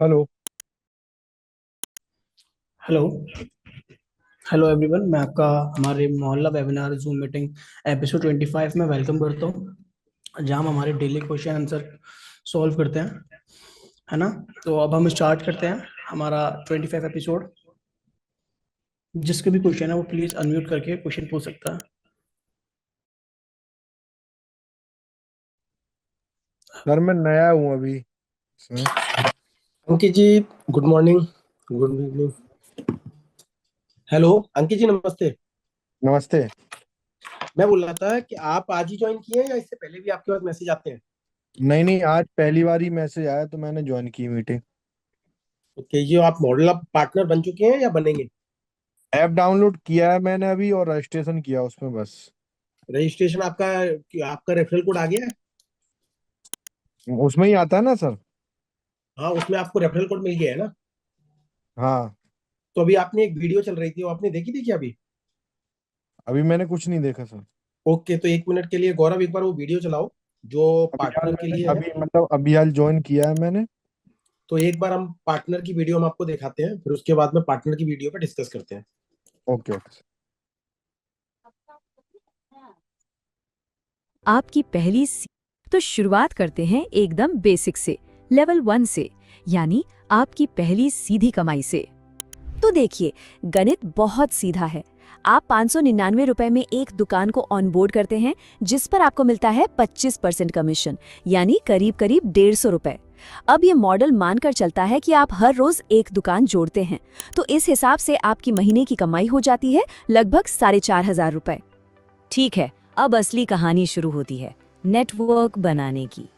Hello. Hello. Hello everyone, मैं आपका हमारे मोहल्ला वेबिनार जूम मीटिंग एपिसोड 25 में वेलकम करता हूँ, जहाँ हम हमारे डेली क्वेश्चन आंसर सॉल्व करते हैं, है ना। तो अब हम स्टार्ट करते हैं हमारा 25 एपिसोड। जिसके भी क्वेश्चन है वो प्लीज अनम्यूट करके क्वेश्चन पूछ सकता है। सर मैं नया हूँ अभी इसमें। Ankit ji, good morning, good evening. Hello Ankit ji, नमस्ते। नमस्ते। मैं बोल रहा था कि आप आज ही ज्वाइन किए हैं या इससे पहले भी आपके पास मैसेज आते हैं? नहीं नहीं, आज पहली बार ही मैसेज आया तो मैंने ज्वाइन की मीटिंग। ओके, ये आप मॉडल अप पार्टनर बन चुके हैं या बनेंगे? ऐप डाउनलोड किया है मैंने अभी और रजिस्ट्रेशन किया उसमें बस। रजिस्ट्रेशन आपका रेफरल कोड आ गया है? उसमें ही आता है ना सर? हाँ, उसमें आपको रेफरल कोड मिल गया है ना? हाँ। तो अभी आपने एक वीडियो चल रही थी, वो आपने देखी थी क्या अभी? अभी मैंने कुछ नहीं देखा सर। ओके, तो 1 मिनट के लिए गौरव एक बार वो वीडियो चलाओ जो अभी यार पार्टनर के मैंने लिए है। अभी मतलब अभी हाल ज्वाइन किया है मैंने। तो एक बार हम पार्टनर की वीडियो हम आपको दिखाते हैं, फिर उसके बाद में पार्टनर की वीडियो पे डिस्कस करते हैं। Okay okay. आपकी पहली तो शुरुआत करते हैं एकदम बेसिक से, लेवल 1 से, यानी आपकी पहली सीधी कमाई से। तो देखिए, गणित बहुत सीधा है। आप 599 रुपए में एक दुकान को ऑनबोर्ड करते हैं, जिस पर आपको मिलता है 25% कमीशन, यानी करीब करीब 150 रुपए। अब ये मॉडल मानकर चलता है कि आप हर रोज एक दुकान जोड़ते हैं, तो इस हिसाब से आपकी महीने की कमाई हो जाती है लगभग 4500 रुपए। ठीक है, अब असली कहानी शुरू होती है, नेटवर्क बनाने की।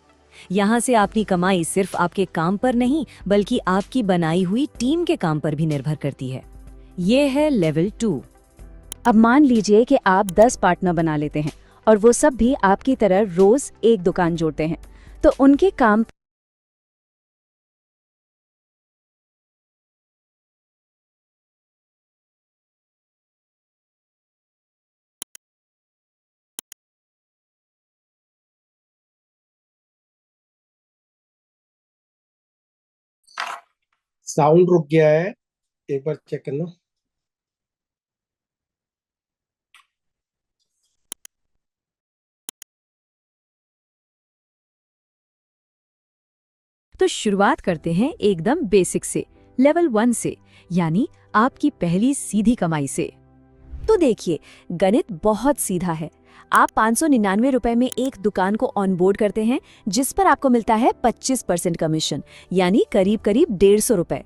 यहाँ से आपकी कमाई सिर्फ आपके काम पर नहीं, बल्कि आपकी बनाई हुई टीम के काम पर भी निर्भर करती है। ये है लेवल 2। अब मान लीजिए कि आप 10 पार्टनर बना लेते हैं और वो सब भी आपकी तरह रोज एक दुकान जोड़ते हैं, तो उनके काम साउंड रुक गया है, एक बार चेक करना। तो शुरुआत करते हैं एकदम बेसिक से, लेवल 1 से, यानी आपकी पहली सीधी कमाई से। तो देखिए, गणित बहुत सीधा है। आप 599 रुपए में एक दुकान को ऑनबोर्ड करते हैं, जिस पर आपको मिलता है 25% कमीशन, यानी करीब करीब 150 रुपए।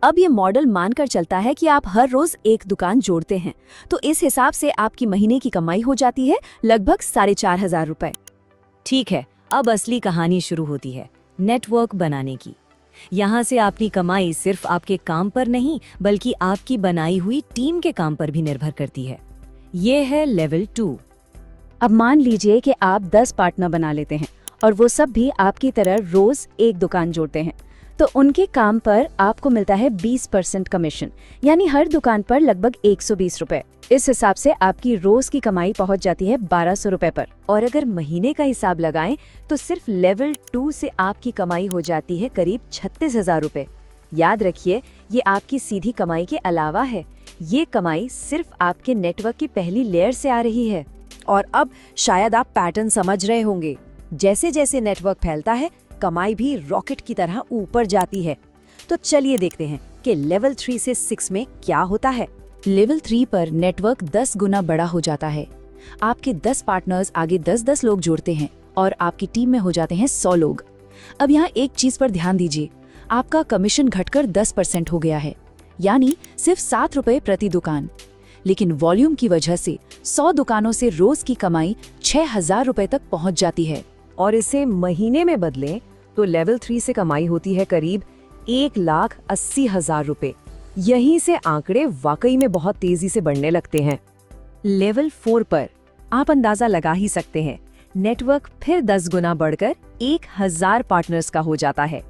अब ये मॉडल मानकर चलता है कि आप हर रोज एक दुकान जोड़ते हैं, तो इस हिसाब से आपकी महीने की कमाई हो जाती है लगभग 4500 रुपए। ठीक है, अब असली कहानी शुरू होती है, नेटवर्क बनाने की। यहाँ से आपकी कमाई सिर्फ आपके काम पर नहीं, बल्कि आपकी बनाई हुई टीम के काम पर भी निर्भर करती है। ये है लेवल 2। अब मान लीजिए कि आप 10 पार्टनर बना लेते हैं और वो सब भी आपकी तरह रोज एक दुकान जोड़ते हैं, तो उनके काम पर आपको मिलता है 20% कमीशन, यानी हर दुकान पर लगभग 120 रुपए। इस हिसाब से आपकी रोज की कमाई पहुंच जाती है 1200 रुपए पर। और अगर महीने का हिसाब लगाएं तो सिर्फ लेवल 2 से आपकी कमाई हो जाती है करीब 36,000 रुपए। याद रखिए, ये आपकी सीधी कमाई के अलावा है। ये कमाई सिर्फ आपके नेटवर्क की पहली लेयर से आ रही है। और अब शायद आप पैटर्न समझ रहे होंगे, जैसे जैसे नेटवर्क फैलता है, कमाई भी रॉकेट की तरह ऊपर जाती है। तो चलिए देखते हैं कि लेवल 3 से 6 में क्या होता है। लेवल 3 पर नेटवर्क 10 गुना बड़ा हो जाता है। आपके 10 पार्टनर्स आगे 10-10 लोग जोड़ते हैं और आपकी टीम में हो जाते हैं 100 लोग। अब यहाँ एक चीज पर ध्यान दीजिए, आपका कमीशन घटकर 10% हो गया है, यानी सिर्फ 7 रुपए प्रति दुकान। लेकिन वॉल्यूम की वजह से 100 दुकानों से रोज की कमाई 6,000 रुपए तक पहुंच जाती है। और इसे महीने में बदलें तो लेवल 3 से कमाई होती है करीब 1,80,000 रुपए। यहीं से आंकड़े वाकई में बहुत तेजी से बढ़ने लगते हैं। लेवल 4 पर आप अंदाजा लगा ही सकते हैं, नेटवर्क फिर 10 गुना बढ़कर 1,000 पार्टनर्स का हो जाता है।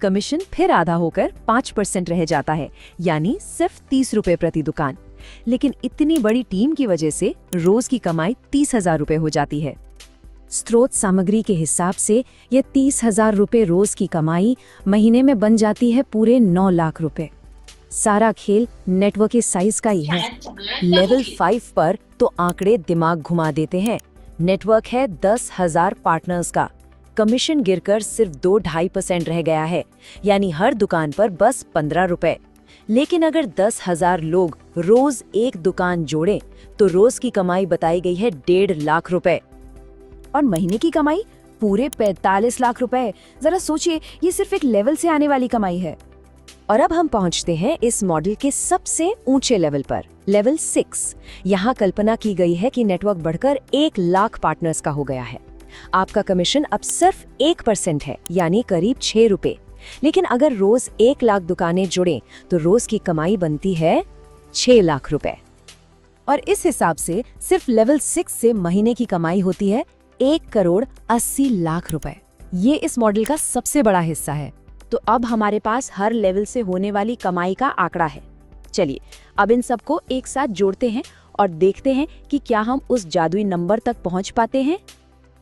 कमीशन फिर आधा होकर 5% रह जाता है, यानी सिर्फ 30 रुपए प्रति दुकान। लेकिन इतनी बड़ी टीम की वजह से रोज की कमाई 30,000 रुपए हो जाती है। स्रोत सामग्री के हिसाब से ये 30,000 रुपए रोज की कमाई महीने में बन जाती है पूरे 9 लाख रुपए। सारा खेल नेटवर्क के साइज का ही है। लेवल 5 पर तो आंकड़े दिमाग घुमा देते हैं। नेटवर्क है 10,000 पार्टनर्स का। कमीशन गिरकर सिर्फ 2-2.5% रह गया है, यानी हर दुकान पर बस 15 रुपए। लेकिन अगर 10,000 लोग रोज एक दुकान जोड़ें तो रोज की कमाई बताई गई है 1.5 लाख रुपए। और महीने की कमाई पूरे 45 लाख रुपए। जरा सोचिए, ये सिर्फ एक लेवल से आने वाली कमाई है। और अब हम पहुंचते हैं इस मॉडल के सबसे ऊंचे लेवल पर, लेवल 6। यहाँ कल्पना की गई है कि नेटवर्क बढ़कर 1 लाख पार्टनर्स का हो गया है। आपका कमीशन अब सिर्फ 1% है, यानी करीब 6 रुपए। लेकिन अगर रोज 1 लाख दुकानें जुड़ें तो रोज की कमाई बनती है 6 लाख रुपए। और इस हिसाब से सिर्फ लेवल 6 से महीने की कमाई होती है 1,80,00,000 रुपए। ये इस मॉडल का सबसे बड़ा हिस्सा है। तो अब हमारे पास हर लेवल से होने वाली कमाई का आंकड़ा है। चलिए अब इन सबको एक साथ जोड़ते हैं और देखते हैं कि क्या हम उस जादुई नंबर तक पहुंच पाते हैं।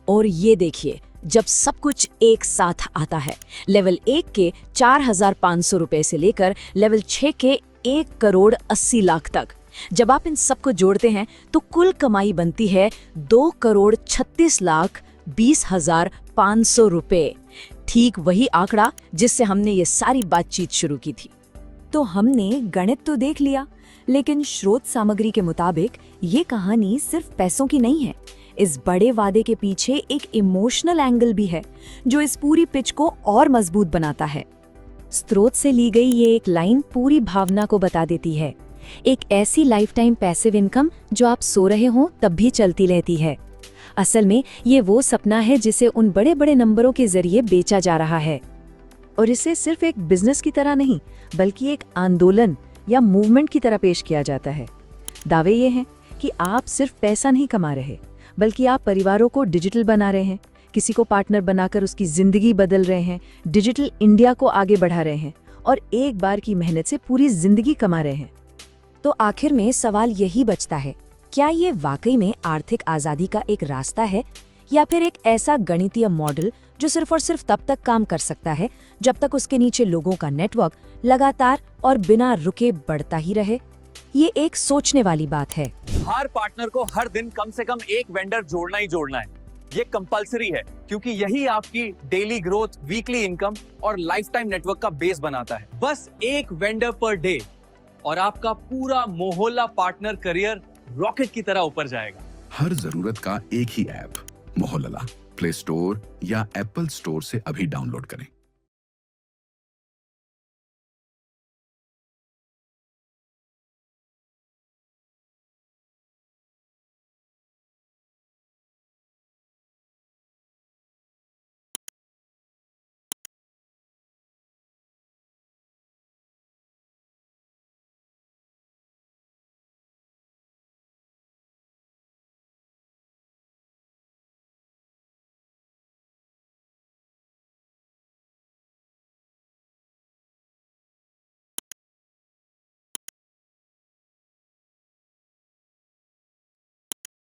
और ये देखिए, जब सब कुछ एक साथ आता है, लेवल 1 के 4,500 रुपए से लेकर लेवल 6 के 1,80,00,000 तक, जब आप इन सबको जोड़ते हैं तो कुल कमाई बनती है 2,36,20,500 रुपए। ठीक वही आंकड़ा जिससे हमने ये सारी बातचीत शुरू की थी। तो हमने गणित तो देख लिया, लेकिन स्रोत सामग्री के मुताबिक ये कहानी सिर्फ पैसों की नहीं है। इस बड़े वादे के पीछे एक इमोशनल एंगल भी है जो इस पूरी पिच को और मजबूत बनाता है। स्रोत से ली गई ये एक लाइन पूरी भावना को बता देती है। एक ऐसी लाइफ टाइम पैसिव इनकम जो आप सो रहे हो तब भी चलती रहती है। असल में ये वो सपना है जिसे उन बड़े बड़े नंबरों के जरिए बेचा जा रहा है। और इसे सिर्फ एक बिजनेस की तरह नहीं, बल्कि एक आंदोलन या मूवमेंट की तरह पेश किया जाता है। दावे ये हैं कि आप सिर्फ पैसा नहीं कमा रहे, बल्कि आप परिवारों को डिजिटल बना रहे हैं, किसी को पार्टनर बनाकर उसकी जिंदगी बदल रहे हैं, डिजिटल इंडिया को आगे बढ़ा रहे हैं और एक बार की मेहनत से पूरी जिंदगी कमा रहे हैं। तो आखिर में सवाल यही बचता है, क्या ये वाकई में आर्थिक आजादी का एक रास्ता है, या फिर एक ऐसा गणितीय मॉडल जो सिर्फ और सिर्फ तब तक काम कर सकता है जब तक उसके नीचे लोगों का नेटवर्क लगातार और बिना रुके बढ़ता ही रहे? ये एक सोचने वाली बात है। हर पार्टनर को हर दिन कम से कम एक वेंडर जोड़ना ही जोड़ना है। ये कंपलसरी है, क्योंकि यही आपकी डेली ग्रोथ, वीकली इनकम और लाइफ टाइम नेटवर्क का बेस बनाता है। बस एक वेंडर पर डे और आपका पूरा मोहल्ला पार्टनर करियर रॉकेट की तरह ऊपर जाएगा। हर जरूरत का एक ही ऐप, मोहल्ला, प्ले स्टोर या एप्पल स्टोर से अभी डाउनलोड करें।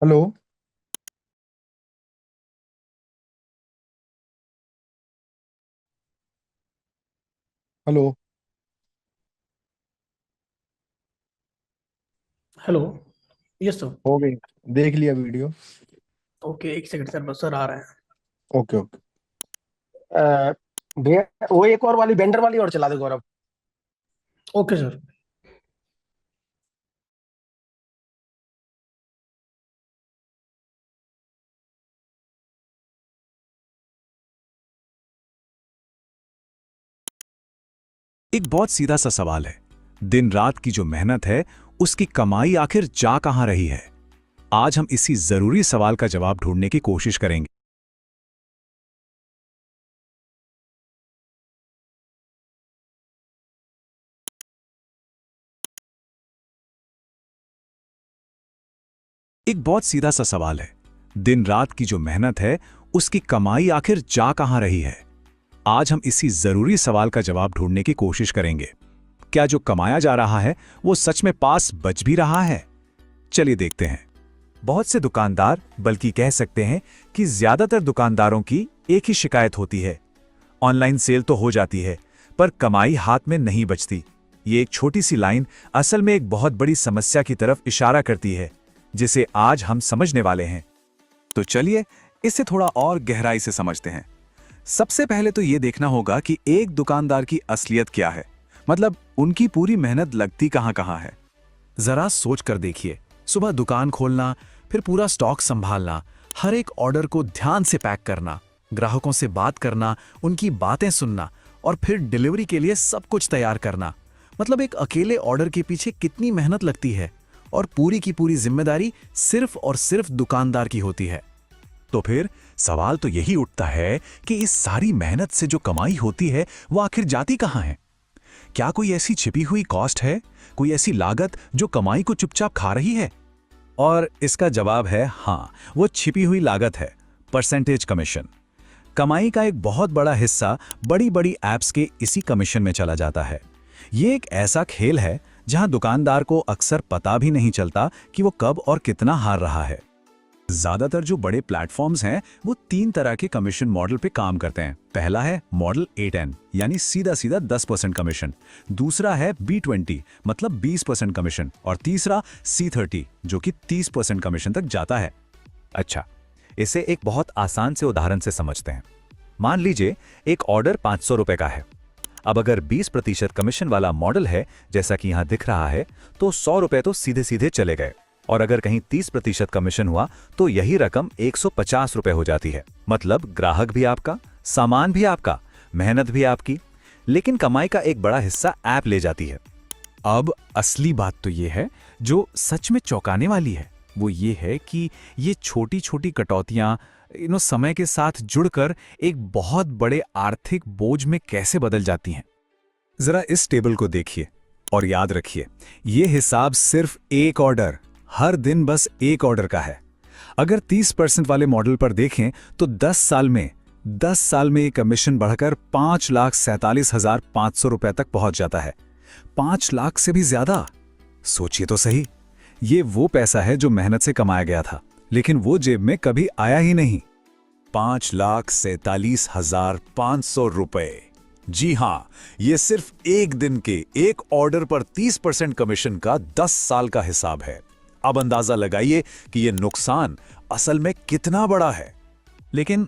Hello. Hello. Hello. Yes sir. हो गई, देख लिया वीडियो। ओके, एक सेकंड सर, बस सर आ रहे हैं। Okay okay. भैया वो एक और वाली वेंडर वाली और चला दे गौरव। Okay sir. एक बहुत सीधा सा सवाल है, दिन रात की जो मेहनत है उसकी कमाई आखिर जा कहां रही है? आज हम इसी जरूरी सवाल का जवाब ढूंढने की कोशिश करेंगे। एक बहुत सीधा सा सवाल है, दिन रात की जो मेहनत है उसकी कमाई आखिर जा कहां रही है? आज हम इसी जरूरी सवाल का जवाब ढूंढने की कोशिश करेंगे। क्या जो कमाया जा रहा है वो सच में पास बच भी रहा है? चलिए देखते हैं। बहुत से दुकानदार, बल्कि कह सकते हैं कि ज्यादातर दुकानदारों की एक ही शिकायत होती है, ऑनलाइन सेल तो हो जाती है पर कमाई हाथ में नहीं बचती। ये एक छोटी सी लाइन असल में एक बहुत बड़ी समस्या की तरफ इशारा करती है, जिसे आज हम समझने वाले हैं। तो चलिए इसे थोड़ा और गहराई से समझते हैं। सबसे पहले तो ये देखना होगा कि एक दुकानदार की असलियत क्या है, मतलब उनकी पूरी मेहनत लगती कहां है। जरा सोच कर देखिए, सुबह दुकान खोलना, फिर पूरा स्टॉक संभालना, हर एक ऑर्डर को ध्यान से पैक करना, ग्राहकों से बात करना, उनकी बातें सुनना और फिर डिलीवरी के लिए सब कुछ तैयार करना। मतलब एक अकेले ऑर्डर के पीछे कितनी मेहनत लगती है, और पूरी की पूरी जिम्मेदारी सिर्फ और सिर्फ दुकानदार की होती है। तो फिर सवाल तो यही उठता है कि इस सारी मेहनत से जो कमाई होती है वो आखिर जाती कहां है? क्या कोई ऐसी छिपी हुई कॉस्ट है, कोई ऐसी लागत जो कमाई को चुपचाप खा रही है? और इसका जवाब है हाँ, वो छिपी हुई लागत है, परसेंटेज कमीशन। कमाई का एक बहुत बड़ा हिस्सा बड़ी बड़ी ऐप्स के इसी कमीशन में चला जाता है। ये एक ऐसा खेल है जहां दुकानदार को अक्सर पता भी नहीं चलता कि वो कब और कितना हार रहा है। ज्यादातर जो बड़े प्लेटफॉर्म्स हैं वो 3 तरह के कमीशन मॉडल पे काम करते हैं। पहला है मॉडल 8N, यानी सीधा सीधा 10% कमीशन। दूसरा है B20, मतलब 20% कमीशन। और तीसरा C30, जो कि 30% कमीशन तक जाता है। अच्छा, इसे एक बहुत आसान से उदाहरण से समझते हैं। मान लीजिए एक ऑर्डर 500 रुपए का है। अब अगर 20% कमीशन वाला मॉडल है, जैसा कि यहां दिख रहा है, तो 100 रुपए तो सीधे सीधे चले गए। और अगर कहीं 30% कमीशन हुआ तो यही रकम 150 रुपए हो जाती है। मतलब ग्राहक भी आपका, सामान भी आपका, मेहनत भी आपकी, लेकिन कमाई का एक बड़ा हिस्सा ऐप ले जाती है। अब असली बात तो ये है जो सच में चौंकाने वाली है, वो ये है कि ये छोटी छोटी कटौतियां समय के साथ जुड़कर एक बहुत बड़े आर्थिक बोझ में कैसे बदल जाती हैं। जरा इस टेबल को देखिए और याद रखिए, ये हिसाब सिर्फ एक ऑर्डर, हर दिन बस एक ऑर्डर का है। अगर 30% वाले मॉडल पर देखें तो 10 साल में ये कमीशन बढ़कर 5,47,500 रुपए तक पहुंच जाता है। 5 लाख से भी ज्यादा। सोचिए तो सही, ये वो पैसा है जो मेहनत से कमाया गया था, लेकिन वो जेब में कभी आया ही नहीं। 5,47,500 रुपए। जी हां, ये सिर्फ एक दिन के एक ऑर्डर पर 30% कमीशन का 10 साल का हिसाब है। अब अंदाजा लगाइए कि ये नुकसान असल में कितना बड़ा है। लेकिन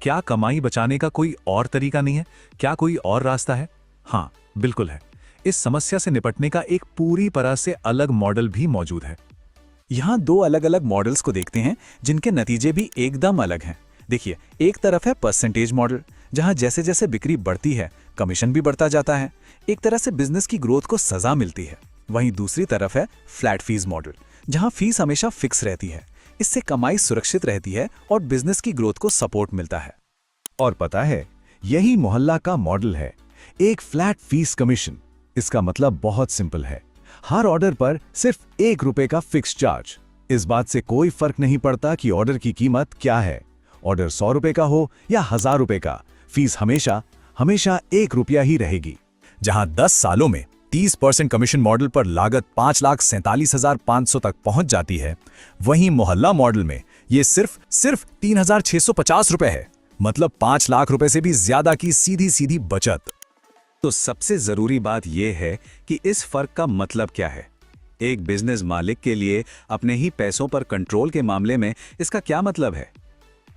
क्या कमाई बचाने का कोई और तरीका नहीं है? क्या कोई और रास्ता है? हां, बिल्कुल है। इस समस्या से निपटने का एक पूरी तरह से अलग मॉडल भी मौजूद है। यहां 2 अलग अलग मॉडल्स को देखते हैं जिनके नतीजे भी एकदम अलग हैं। देखिए, एक तरफ है परसेंटेज मॉडल, जहां जैसे जैसे बिक्री बढ़ती है कमीशन भी बढ़ता जाता है। एक तरह से बिजनेस की ग्रोथ को सजा मिलती है। वहीं दूसरी तरफ है फ्लैट फीस मॉडल, जहां फीस हमेशा फिक्स रहती है। इससे कमाई सुरक्षित रहती है और बिजनेस की ग्रोथ को सपोर्ट मिलता है। और पता है, यही मोहल्ला का मॉडल है, एक फ्लैट फीस कमीशन। इसका मतलब बहुत सिंपल है, हर ऑर्डर पर सिर्फ 1 रुपए का फिक्स चार्ज। इस बात से कोई फर्क नहीं पड़ता कि ऑर्डर की कीमत क्या है, ऑर्डर 100 रुपए का हो या 1000 रुपए का, फीस हमेशा 1 रुपया ही रहेगी। जहां 10 सालों में 30% कमीशन मॉडल पर लागत 5,47,500 तक पहुंच जाती है, वहीं मोहल्ला मॉडल में ये सिर्फ 3,650 रुपए है। मतलब 5 लाख रुपए से भी ज्यादा की सीधी सीधी बचत। तो सबसे जरूरी बात यह है कि इस फर्क का मतलब क्या है। एक बिजनेस मालिक के लिए अपने ही पैसों पर कंट्रोल के मामले में इसका क्या मतलब है?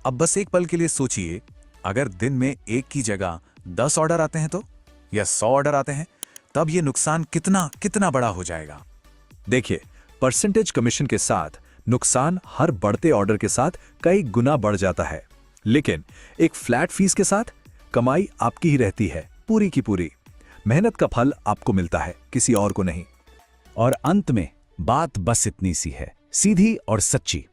अब बस एक पल के लिए सोचिए, अगर दिन में 1 की जगह 10 ऑर्डर आते हैं तो, या 100 ऑर्डर आते हैं, तब ये नुकसान कितना बड़ा हो जाएगा। देखिए, परसेंटेज कमीशन के साथ नुकसान हर बढ़ते ऑर्डर के साथ कई गुना बढ़ जाता है, लेकिन एक फ्लैट फीस के साथ कमाई आपकी ही रहती है, पूरी की पूरी। मेहनत का फल आपको मिलता है, किसी और को नहीं। और अंत में बात बस इतनी सी है, सीधी और सच्ची।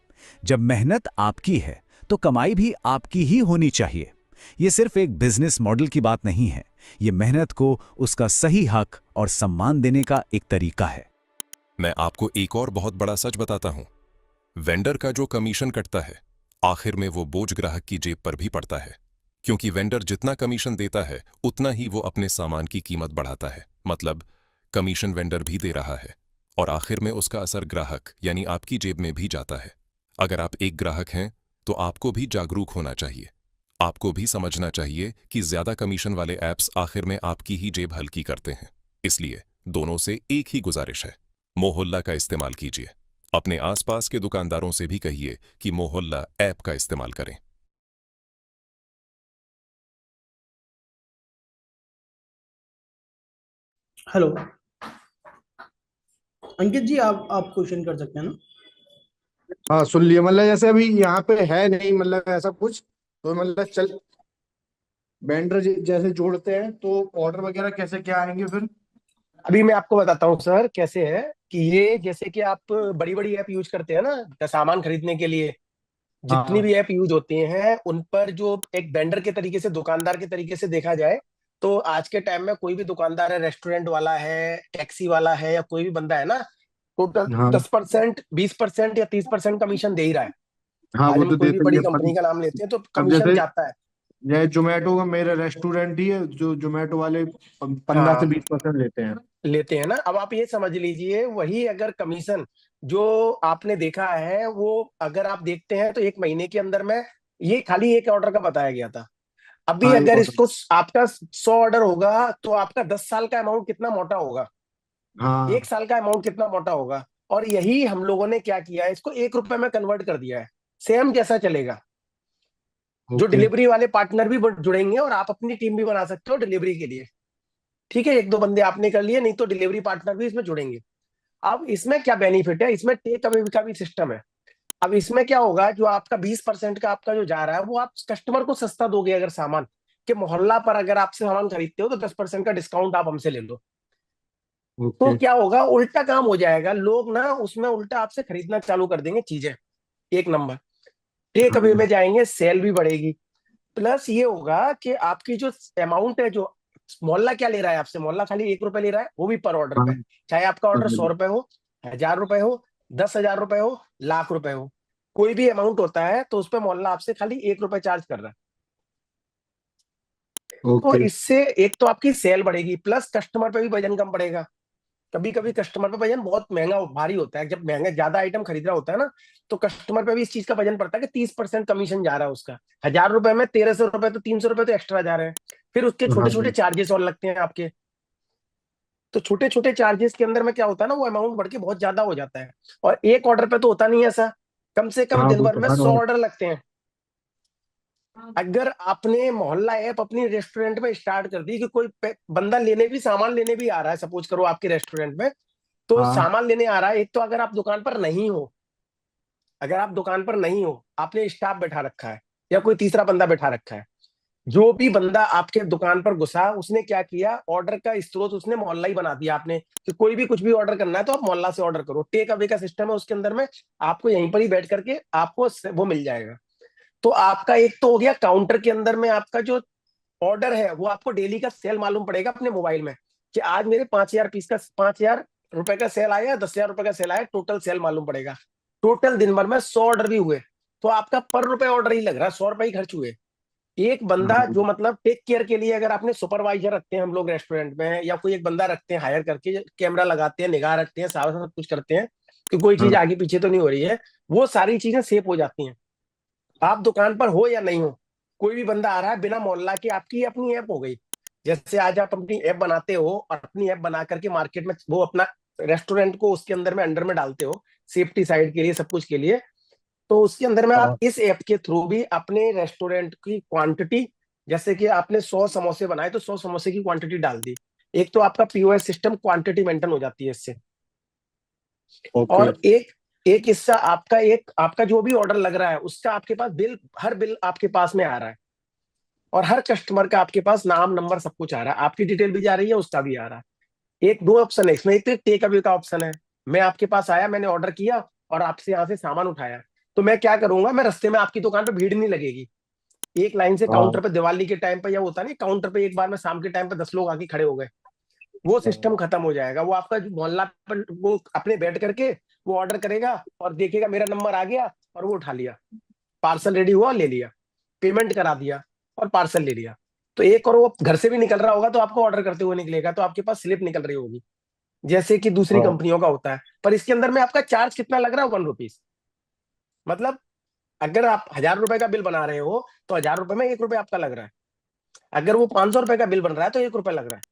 जब मेहनत आपकी है तो कमाई भी आपकी ही होनी चाहिए। ये सिर्फ एक बिजनेस मॉडल की बात नहीं है, ये मेहनत को उसका सही हक और सम्मान देने का एक तरीका है। मैं आपको एक और बहुत बड़ा सच बताता हूं। वेंडर का जो कमीशन कटता है, आखिर में वो बोझ ग्राहक की जेब पर भी पड़ता है, क्योंकि वेंडर जितना कमीशन देता है उतना ही वो अपने सामान की कीमत बढ़ाता है। मतलब कमीशन वेंडर भी दे रहा है और आखिर में उसका असर ग्राहक यानी आपकी जेब में भी जाता है। अगर आप एक ग्राहक हैं तो आपको भी जागरूक होना चाहिए। आपको भी समझना चाहिए कि ज्यादा कमीशन वाले ऐप्स आखिर में आपकी ही जेब हल्की करते हैं। इसलिए दोनों से एक ही गुजारिश है, मोहल्ला का इस्तेमाल कीजिए। अपने आसपास के दुकानदारों से भी कहिए कि मोहल्ला ऐप का इस्तेमाल करें। हेलो अंकित जी, आप क्वेश्चन कर सकते हैं ना। हाँ सुन लिया, मतलब जैसे अभी यहाँ पे है नहीं, मतलब ऐसा कुछ, तो मतलब चल वेंडर जैसे जोड़ते हैं तो ऑर्डर वगैरह कैसे क्या आएंगे फिर? अभी मैं आपको बताता हूँ सर कैसे है कि ये जैसे कि आप बड़ी बड़ी ऐप यूज करते हैं ना सामान खरीदने के लिए, जितनी हाँ भी ऐप यूज होती हैं उन पर जो एक वेंडर के तरीके से, दुकानदार के तरीके से देखा जाए तो आज के टाइम में कोई भी दुकानदार है, रेस्टोरेंट वाला है, टैक्सी वाला है, या कोई भी बंदा है ना, टोटल हाँ 10%, 20% या 30% कमीशन दे ही रहा है। हाँ, आज वो हम तो कोई भी देते ही बड़ी है पर कंपनी का नाम लेते हैं तो अब कमीशन जैसे जाता है। ये जोमेटो का मेरा रेस्टोरेंट ही है, जो जोमेटो वाले 15 से 20% लेते हैं। लेते हैं ना। अब आप ये समझ लीजिए, वही अगर कमीशन जो आपने देखा है वो अगर आप देखते हैं तो एक महीने के अंदर में ये खाली एक ऑर्डर का बताया गया था। अभी हाँ एक अगर ऑर्डर। इसको आपका 100 ऑर्डर होगा तो आपका 10 साल का अमाउंट कितना मोटा होगा, हाँ 1 साल का अमाउंट कितना मोटा होगा। और यही हम लोगों ने क्या किया है, इसको 1 रुपए में कन्वर्ट कर दिया है। सेम जैसा चलेगा, जो ओके। डिलीवरी वाले पार्टनर भी जुड़ेंगे और आप अपनी टीम भी बना सकते हो डिलीवरी के लिए। ठीक है, एक दो बंदे आपने कर लिए, नहीं तो डिलीवरी पार्टनर भी इसमें जुड़ेंगे। अब इसमें क्या बेनिफिट है, इसमें टेक अवे का भी सिस्टम है। अब इसमें क्या होगा, जो आपका 20% का आपका जो जा रहा है वो आप कस्टमर को सस्ता दोगे। अगर सामान के मोहल्ला पर अगर आपसे सामान खरीदते हो तो 10% का डिस्काउंट आप हमसे ले लो। तो ओके। क्या होगा, उल्टा काम हो जाएगा, लोग ना उसमें उल्टा आपसे खरीदना चालू कर देंगे चीजें। एक नंबर टेक अवे हाँ में जाएंगे, सेल भी बढ़ेगी। प्लस ये होगा कि आपकी जो अमाउंट है, जो मोहल्ला क्या ले रहा है आपसे, मोहल्ला खाली 1 रुपए ले रहा है, वो भी पर ऑर्डर हाँ पे। चाहे आपका ऑर्डर हाँ, 100 रुपए हो, 1000 रुपए हो, 10,000 रुपए हो, लाख रुपए हो, कोई भी अमाउंट होता है तो उस पर मोहल्ला आपसे खाली 1 रुपए चार्ज कर रहा है। तो ओके। इससे एक तो आपकी सेल बढ़ेगी, प्लस कस्टमर पे भी वजन कम पड़ेगा। कभी कभी कस्टमर पे वजन बहुत महंगा भारी होता है, जब महंगा ज्यादा आइटम खरीद रहा होता है ना, तो कस्टमर पे भी इस चीज का वजन पड़ता है कि 30% कमीशन जा रहा है उसका। 1,000 रुपए में 1,300 रुपए तो 300 रुपए तो एक्स्ट्रा जा रहे हैं। फिर उसके छोटे छोटे हाँ चार्जेस और लगते हैं आपके। तो छोटे छोटे चार्जेस के अंदर में क्या होता है ना, वो अमाउंट बढ़ के बहुत ज्यादा हो जाता है। और एक ऑर्डर पे तो होता नहीं है ऐसा, कम से कम हाँ, दिन वो भर तो में हर 100 और। ऑर्डर लगते हैं। अगर आपने मोहल्ला ऐप अपनी रेस्टोरेंट में स्टार्ट कर दी कि कोई बंदा लेने भी, सामान लेने भी आ रहा है, सपोज करो आपके रेस्टोरेंट में, तो हाँ सामान लेने आ रहा है, एक तो अगर आप दुकान पर नहीं हो, अगर आप दुकान पर नहीं हो, आपने स्टाफ बैठा रखा है या कोई तीसरा बंदा बैठा रखा है, जो भी बंदा आपके दुकान पर घुसा उसने क्या किया, ऑर्डर का स्रोत उसने मोहल्ला ही बना दिया आपने, कि कोई भी कुछ भी ऑर्डर करना है तो आप मोहल्ला से ऑर्डर करो। टेक अवे का सिस्टम है उसके अंदर में, आपको यहीं पर ही बैठ करके आपको वो मिल जाएगा। तो आपका एक तो हो गया, काउंटर के अंदर में आपका जो ऑर्डर है वो आपको डेली का सेल मालूम पड़ेगा अपने मोबाइल में, कि आज मेरे 5,000 पीस का, 5,000 रुपए का सेल आया, 10,000 रुपए का सेल आया, टोटल सेल मालूम पड़ेगा। टोटल दिन भर में 100 ऑर्डर भी हुए तो आपका पर रुपए ऑर्डर ही लग रहा है, 100 रुपए ही खर्च हुए। एक बंदा हाँ जो मतलब टेक केयर के लिए, अगर आपने सुपरवाइजर रखते हैं हम लोग रेस्टोरेंट में, या कोई एक बंदा रखते हैं हायर करके, कैमरा लगाते हैं, निगाह रखते हैं, सारा सब कुछ करते हैं कि कोई चीज हाँ आगे पीछे तो नहीं हो रही है, वो सारी चीजें सेव हो जाती हैं। आप दुकान पर हो या नहीं हो, कोई भी बंदा आ रहा है बिना मोहल्ला के, आपकी अपनी ऐप हो गई। जैसे आज आप अपनी ऐप बनाते हो और अपनी ऐप बना करके मार्केट में वो अपना रेस्टोरेंट को उसके अंदर में अंडर में डालते हो, सेफ्टी साइड के लिए, सब कुछ के लिए, तो उसके अंदर में आप हाँ, इस ऐप के थ्रू भी अपने रेस्टोरेंट की क्वांटिटी, जैसे कि आपने 100 समोसे बनाए तो 100 समोसे की क्वांटिटी डाल दी, एक तो आपका पीओएस सिस्टम क्वांटिटी मेंटेन हो जाती है इससे। ओके। और एक एक हिस्सा आपका, एक आपका जो भी ऑर्डर लग रहा है उसका आपके पास बिल, हर बिल आपके पास में आ रहा है, और हर कस्टमर का आपके पास नाम नंबर सब कुछ आ रहा है, आपकी डिटेल भी जा रही है, उसका भी आ रहा है। एक दो ऑप्शन है इसमें, एक तो टेक अवे का ऑप्शन है, मैं आपके पास आया, मैंने ऑर्डर किया और आपसे यहाँ से सामान उठाया, तो मैं क्या करूंगा, मैं रास्ते में आपकी दुकान पे भीड़ नहीं लगेगी, एक लाइन से हाँ काउंटर पे, दिवाली के टाइम पे या होता नहीं काउंटर पे एक बार में शाम के टाइम पे 10 लोग आके खड़े हो गए, वो सिस्टम खत्म हो जाएगा। वो आपका जो मोहल्ला पर वो अपने बैठ करके वो ऑर्डर करेगा और देखेगा मेरा नंबर आ गया, और वो उठा लिया, पार्सल रेडी हुआ, ले लिया, पेमेंट करा दिया और पार्सल ले लिया। तो एक और वो घर से भी निकल रहा होगा तो आपको ऑर्डर करते हुए निकलेगा, तो आपके पास स्लिप निकल रही होगी, जैसे कि दूसरी हाँ कंपनियों का होता है। पर इसके अंदर में आपका चार्ज कितना लग रहा है, 1 रुपीज। मतलब अगर आप 1,000 रुपए का बिल बना रहे हो तो 1,000 रुपए में 1 रुपए आपका लग रहा है। अगर वो 500 रुपए का बिल बन रहा है तो 1 रुपए लग रहा है।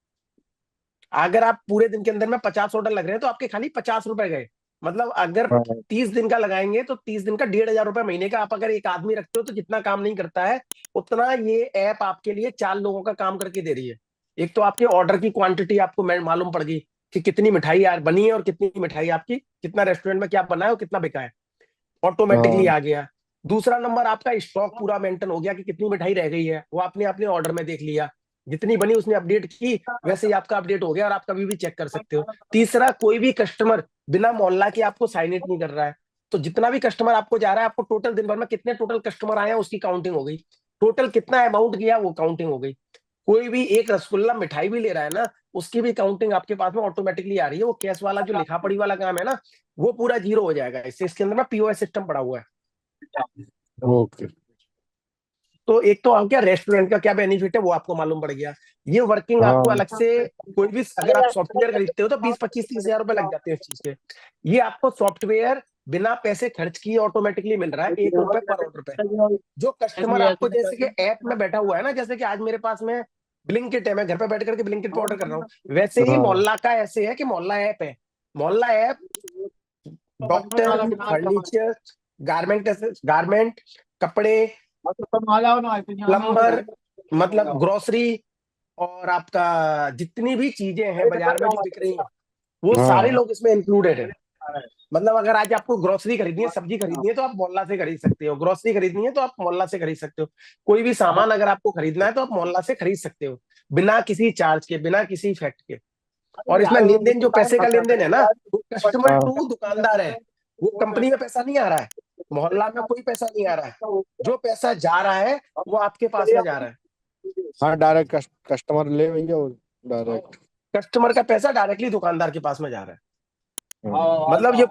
अगर आप पूरे दिन के अंदर में 50 ऑर्डर लग रहे हैं तो आपके खाली 50 रुपए गए। मतलब अगर हाँ 30 दिन का लगाएंगे तो 30 दिन का 1,500 रुपए महीने का। आप अगर एक आदमी रखते हो तो जितना काम नहीं करता है उतना ये ऐप आपके लिए 4 लोगों का काम करके दे रही है। एक तो आपके ऑर्डर की क्वांटिटी आपको मालूम पड़ गई कि कितनी मिठाई यार बनी है और कितनी मिठाई आपकी, कितना रेस्टोरेंट में क्या बना है और कितना बिका है, ऑटोमेटिकली हाँ आ गया। दूसरा नंबर, आपका स्टॉक पूरा मेंटेन हो गया कि कितनी मिठाई रह गई है वो आपने अपने ऑर्डर में देख लिया, जितनी बनी उसने अपडेट की, वैसे ही आपका अपडेट हो गया और आप कभी भी चेक कर सकते हो। तीसरा, कोई भी कस्टमर बिना मोहल्ला के आपको साइन इन नहीं कर रहा है, तो जितना भी कस्टमर आपको जा रहा है आपको टोटल दिन भर में कितने टोटल कस्टमर आए हैं उसकी काउंटिंग हो गई, टोटल कितना अमाउंट गया वो काउंटिंग हो गई। कोई भी एक रसगुल्ला मिठाई भी ले रहा है ना उसकी भी काउंटिंग आपके पास में ऑटोमेटिकली आ रही है। वो कैश वाला जो लिखा पढ़ी वाला काम है ना वो पूरा जीरो हो जाएगा इससे। इसके अंदर ना पीओएस सिस्टम पड़ा हुआ है। ओके। तो एक तो क्या रेस्टोरेंट का क्या बेनिफिट है वो आपको मालूम पड़ गया। ये वर्किंग आपको हाँ अलग से, कोई भी अगर आप सॉफ्टवेयर खरीदते हो तो 20, 25, 30 हजार रुपए लग जाते हैं इस चीज के। ये आपको सॉफ्टवेयर बिना पैसे खर्च किए ऑटोमेटिकली मिल रहा है, 1 रुपए पर ऑर्डर पे। जो कस्टमर आपको जैसे कि ऐप में बैठा हुआ है ना, जैसे कि आज मेरे पास में ब्लिंकिट है, मैं घर पे बैठ करके ब्लिंकिट पे ऑर्डर कर रहा हूँ, वैसे ही हाँ मोहल्ला का ऐसे है कि मोहल्ला ऐप है। मोहल्ला app doctor, furniture, garment, garment, कपड़े, प्लम्बर, मतलब ग्रोसरी, और आपका जितनी भी चीजें हैं बाजार में जो बिक रही हैं वो सारे हाँ लोग इसमें इंक्लूडेड है। मतलब अगर आज आपको ग्रोसरी खरीदनी है, सब्जी खरीदनी है तो आप मोहल्ला से खरीद सकते हो, ग्रोसरी खरीदनी है तो आप मोहल्ला से खरीद सकते हो, कोई भी सामान अगर आपको खरीदना है तो आप मोहल्ला से खरीद सकते हो, बिना किसी चार्ज के, बिना किसी इफेक्ट के। और इसमें लेन देन, जो पैसे का लेन देन है ना, वो कस्टमर हाँ टू दुकानदार है, वो कंपनी में पैसा नहीं आ रहा है, मोहल्ला में कोई पैसा नहीं आ रहा है। जो पैसा जा रहा है वो आपके पास में जा रहा है। हाँ डायरेक्ट कस्टमर ले भैया वो डायरेक्ट। कस्टमर का पैसा डायरेक्टली दुकानदार के पास में जा रहा है। हाँ मतलब जो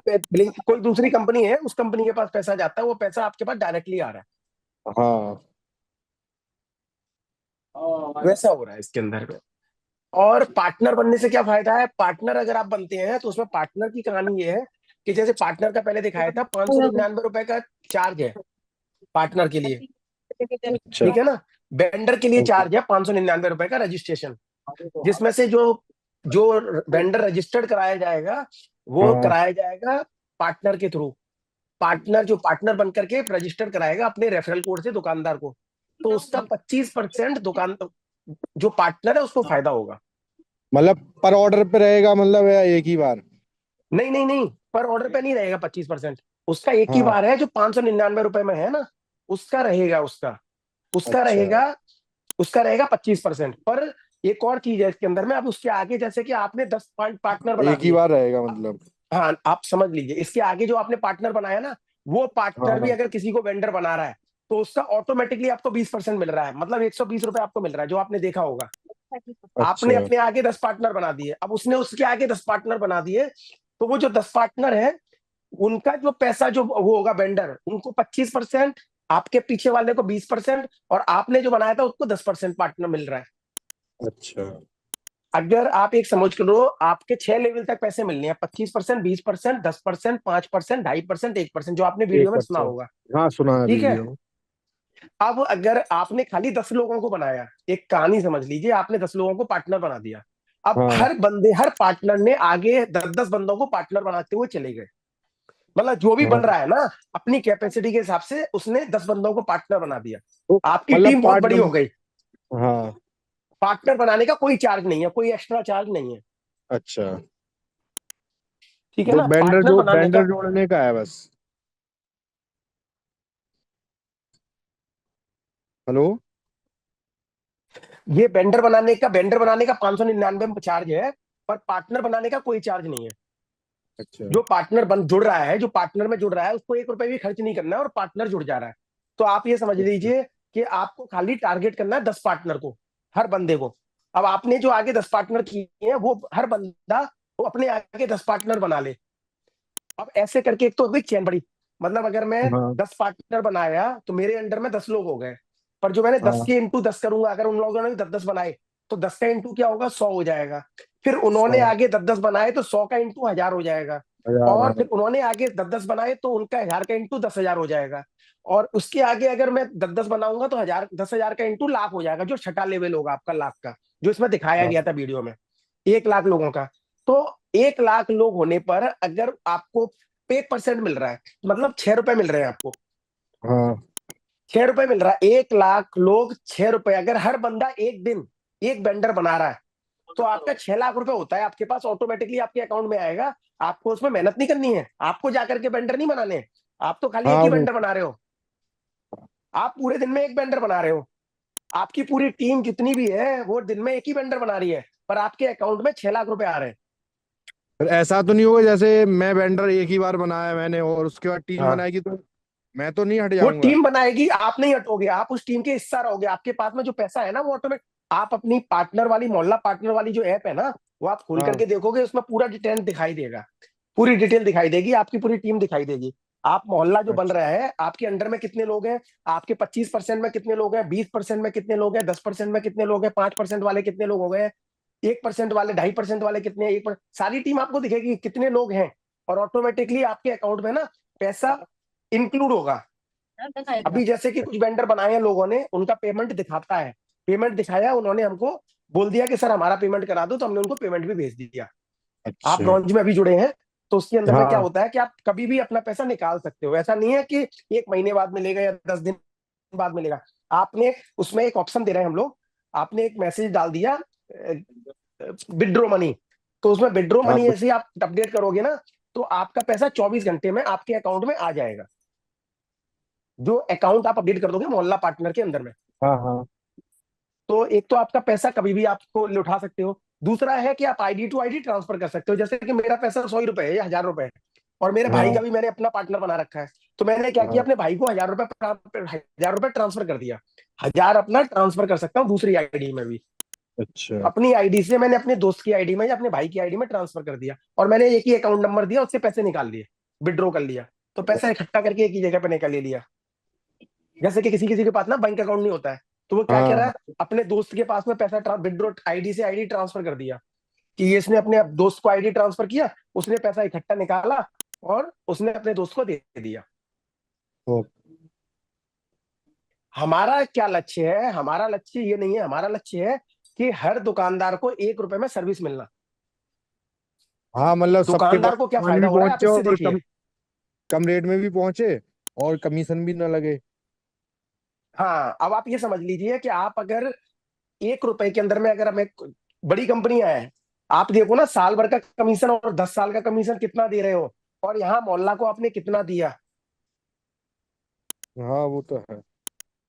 कोई दूसरी कंपनी है उस कंपनी के पास पैसा जाता है, वो पैसा आपके पास डायरेक्टली आ रहा हाँ है, वैसा हो रहा है इसके अंदर में। और पार्टनर बनने से क्या फायदा है, पार्टनर अगर आप बनते हैं तो उसमें पार्टनर की कहानी ये है कि जैसे पार्टनर का पहले दिखाया था 599 रुपए का चार्ज है पार्टनर के लिए, अच्छा ठीक है ना। वेंडर के लिए ओके। चार्ज है 599 रुपए का रजिस्ट्रेशन, जिसमें से जो जो वेंडर रजिस्टर्ड कराया जाएगा वो हाँ कराया जाएगा पार्टनर के थ्रू। पार्टनर जो पार्टनर बनकर के रजिस्टर कराएगा अपने रेफरल कोड से दुकानदार को, तो उसका 25% दुकान, जो पार्टनर है उसको फायदा होगा। मतलब पर ऑर्डर पे रहेगा मतलब या एक ही बार? नहीं नहीं नहीं, पर ऑर्डर पे नहीं रहेगा 25%, उसका एक ही हाँ बार है, जो 599 रुपए में है ना उसका रहेगा, उसका उसका अच्छा रहेगा, उसका रहेगा 25%। पर एक और चीज है इसके अंदर में, अब उसके आगे जैसे कि आपने 10 पार्टनर बना एक ही दिए, बार रहेगा मतलब। हाँ आप समझ लीजिए, इसके आगे जो आपने पार्टनर बनाया ना वो पार्टनर भी हाँ अगर किसी को वेंडर बना रहा है तो उसका ऑटोमेटिकली आपको 20% मिल रहा है, मतलब 120 रुपए आपको मिल रहा है, जो आपने देखा होगा। आपने अच्छा अपने आगे 10 पार्टनर बना दिए, अब उसने उसके आगे 10 पार्टनर बना दिए, तो वो जो 10 पार्टनर है उनका जो पैसा जो वो होगा वेंडर, उनको 25%, आपके पीछे वाले को 20%, और आपने जो बनाया था उसको 10% पार्टनर मिल रहा है। अच्छा अगर आप एक समझ कर लो, आपके 6 लेवल तक पैसे मिलने हैं, 25%, 20%, 10%, 5%, 2.5%, 1%, जो आपने वीडियो में सुना 1%। होगा, हाँ सुना है ठीक है। वीडियो। अब अगर आपने खाली 10 लोगों को बनाया, एक कहानी समझ लीजिए, आपने 10 लोगों को पार्टनर बना दिया, अब हाँ हर बंदे, हर पार्टनर ने आगे 10-10 बंदों को पार्टनर बनाते हुए चले गए। मतलब जो भी बन हाँ रहा है ना अपनी कैपेसिटी के हिसाब से उसने 10 बंदों को पार्टनर बना दिया, तो आपकी मतलब टीम बहुत बड़ी पार्टनर। हो गई। हाँ पार्टनर बनाने का कोई चार्ज नहीं है, कोई एक्स्ट्रा चार्ज नहीं है, अच्छा। ठीक है वो ना, पार्टनर बनाने का। बैंडर जोड़ने का है बस। हेलो। ये वेंडर बनाने का 599 चार्ज है, पर पार्टनर बनाने का कोई चार्ज नहीं है। अच्छा जो पार्टनर बन जुड़ रहा है, जो पार्टनर में जुड़ रहा है उसको 1 रुपए भी खर्च नहीं करना है, और पार्टनर जुड़ जा रहा है। तो आप ये समझ अच्छा लीजिए कि आपको खाली टारगेट करना है 10 पार्टनर को, हर बंदे को। अब आपने जो आगे 10 पार्टनर किए हैं वो हर बंदा वो अपने आगे 10 पार्टनर बना ले। अब ऐसे करके एक तो अभी चैन बड़ी, मतलब अगर मैं हाँ 10 पार्टनर बनाया तो मेरे अंडर में 10 लोग हो गए, पर जो मैंने 10 हाँ के इंटू 10 करूंगा, अगर उन लोगों ने भी 10-10 बनाए तो 10 का इंटू क्या होगा, 100 हो जाएगा। फिर उन्होंने 100। आगे 10-10 बनाए तो 100 का इंटू 1000 हो जाएगा। हजार, और हाँ। फिर उन्होंने आगे 10-10 बनाए तो उनका 1000 का इंटू 10,000 हो जाएगा। और उसके आगे अगर मैं 10-10 बनाऊंगा तो 10,000 का इंटू लाख हो जाएगा, जो छठा लेवल होगा आपका लाख का, जो इसमें दिखाया हाँ गया था वीडियो में, 1 लाख लोगों का। तो 1 लाख लोग होने पर अगर आपको 1% मिल रहा है, मतलब 6 रुपए मिल रहे हैं आपको, हाँ। 6 रुपए मिल रहा है। 1 लाख लोग 6 रुपए, अगर हर बंदा एक दिन एक वेंडर बना रहा है तो आपका 6 लाख रुपए होता है आपके पास, ऑटोमेटिकली आपके अकाउंट में आएगा। आपको उसमें मेहनत नहीं करनी है, आपको जाकर के वेंडर नहीं बनाने हैं, आप तो खाली एक हाँ ही वो, वेंडर बना रहे हो। आप पूरे दिन में एक वेंडर बना रहे हो, आपकी पूरी टीम जितनी भी है वो दिन में एक ही वेंडर बना रही है, पर आपके अकाउंट में 6 लाख रुपए आ रहे हैं। फिर ऐसा तो नहीं होगा जैसे मैं वेंडर एक ही बार बनाया मैंने और उसके बाद टीम हाँ, बनाएगी तो मैं तो नहीं हट वो जाऊंगा? टीम बनाएगी, आप नहीं हटोगे, आप उस टीम के हिस्सा रहोगे। आपके पास में जो पैसा है ना वो ऑटोमेटिक, आप अपनी पार्टनर वाली, मोहल्ला पार्टनर वाली जो ऐप है ना, वो आप खोल हाँ। करके देखोगे, उसमें पूरा डिटेल दिखाई देगा, पूरी डिटेल दिखाई देगी, आपकी पूरी टीम दिखाई देगी। आप मोहल्ला जो बन अच्छा। रहा है, आपके अंडर में कितने लोग हैं, आपके 25% में कितने लोग हैं, 20% में कितने लोग हैं, 10% में कितने लोग हैं, 5% वाले कितने लोग हो गए, 1% वाले, 2.5% वाले कितने हैं, 1%, सारी टीम आपको दिखेगी कितने लोग हैं। और ऑटोमेटिकली आपके अकाउंट में ना पैसा इंक्लूड होगा। अभी जैसे कि कुछ वेंडर बनाए हैं लोगों ने, उनका पेमेंट दिखाता है, पेमेंट दिखाया, उन्होंने हमको बोल दिया कि सर हमारा पेमेंट करा दो, तो हमने उनको पेमेंट भी भेज दिया। आप अच्छा। ब्रॉन्ज में अभी जुड़े हैं, तो उसके अंदर में क्या हाँ। होता है कि आप कभी भी अपना पैसा निकाल सकते हो। ऐसा नहीं है कि 1 महीने बाद मिलेगा या 10 दिन बाद मिलेगा। आपने उसमें एक ऑप्शन दे रहे हैं हम लोग, आपने एक मैसेज डाल दिया विड्रॉ मनी, तो उसमें विड्रॉ हाँ। मनी ऐसे आप अपडेट करोगे ना, तो आपका पैसा 24 घंटे में आपके अकाउंट में आ जाएगा, जो अकाउंट आप अपडेट कर दोगे मोहल्ला पार्टनर के अंदर में। हाँ। हाँ। तो एक तो आपका पैसा कभी भी आपको उठा सकते हो, दूसरा है कि आप आईडी टू आईडी ट्रांसफर कर सकते हो। जैसे कि मेरा पैसा 100 रुपए है या 1000 रुपए है, और मेरे भाई हाँ। का भी मैंने अपना पार्टनर बना रखा है, तो मैंने क्या किया, हाँ। अपने भाई को 1000 रुपए ट्रांसफर कर दिया। 1000 अपना ट्रांसफर कर सकता हूँ दूसरी आईडी में भी, अच्छा। अपनी आईडी से मैंने अपने दोस्त की आईडी में या अपने भाई की आईडी में ट्रांसफर कर दिया, और मैंने एक ही अकाउंट नंबर दिया, उससे पैसे निकाल लिए, विड्रॉ कर लिया, तो पैसा इकट्ठा करके एक ही जगह पे निकाल ले लिया। जैसे कि किसी किसी के पास ना बैंक अकाउंट नहीं होता है, तो वो क्या कह रहा हाँ। है, अपने दोस्त के पास में पैसा विड्रॉ आईडी से आईडी ट्रांसफर कर दिया, कि ये इसने अपने दोस्त को आईडी ट्रांसफर किया, उसने पैसा इकट्ठा निकाला और उसने अपने दोस्त को दे दिया। ओ, हमारा क्या लक्ष्य है, हमारा लक्ष्य ये नहीं है, हमारा लक्ष्य है कि हर दुकानदार को 1 रुपए में सर्विस मिलना। हाँ मतलब सबके पास दुकानदार को क्या सामान फायदा भी हो रहा है, आप पहुंचे इससे और देखिए। कम कम रेट में भी पहुंचे और कमीशन भी ना लगे। हाँ, अब आप ये समझ लीजिए कि आप अगर 1 रुपए के अंदर में, अगर हमें बड़ी कंपनियां हैं, आप देखो ना साल भर का कमीशन और 10 साल का कमीशन कितना दे रहे हो, और यहाँ मोहल्ला को आपने कितना दिया। हाँ वो तो है।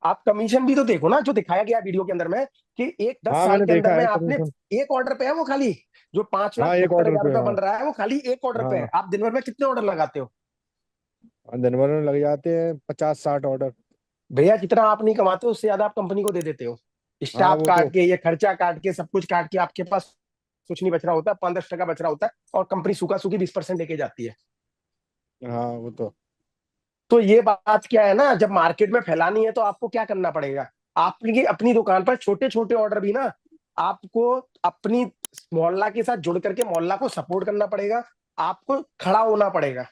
आप कमीशन भी तो देखो ना, जो दिखाया गया वीडियो के अंदर में, कि एक दस हाँ साल मैंने के अंदर देखा में है आपने कमीशन। एक ऑर्डर पे है वो खाली, जो 5,75,000 हाँ 1 ऑर्डर पे, रुपए हाँ। बन रहा है वो खाली एक ऑर्डर पे है। हाँ। आप दिन भर में कितने ऑर्डर लगाते हो दिन भर में लग जाते हैं 50-60 ऑर्डर। भैया? जितना आप नहीं कमाते उससे ज्यादा आप कंपनी को दे देते हो, हाँ स्टाफ वो तो। काट के, ये खर्चा काट के, सब कुछ काट के आपके पास कुछ नहीं बच रहा होता, 5-10 टका बच रहा होता है, और कंपनी सूखा सूखी 20% लेके जाती है। हाँ वो तो। तो ये बात क्या है ना, जब मार्केट में फैलानी है तो आपको क्या करना पड़ेगा, आपकी अपनी दुकान पर छोटे छोटे ऑर्डर भी ना, आपको अपनी मोहल्ला के साथ जुड़ करके मोहल्ला को सपोर्ट करना पड़ेगा, आपको खड़ा होना पड़ेगा।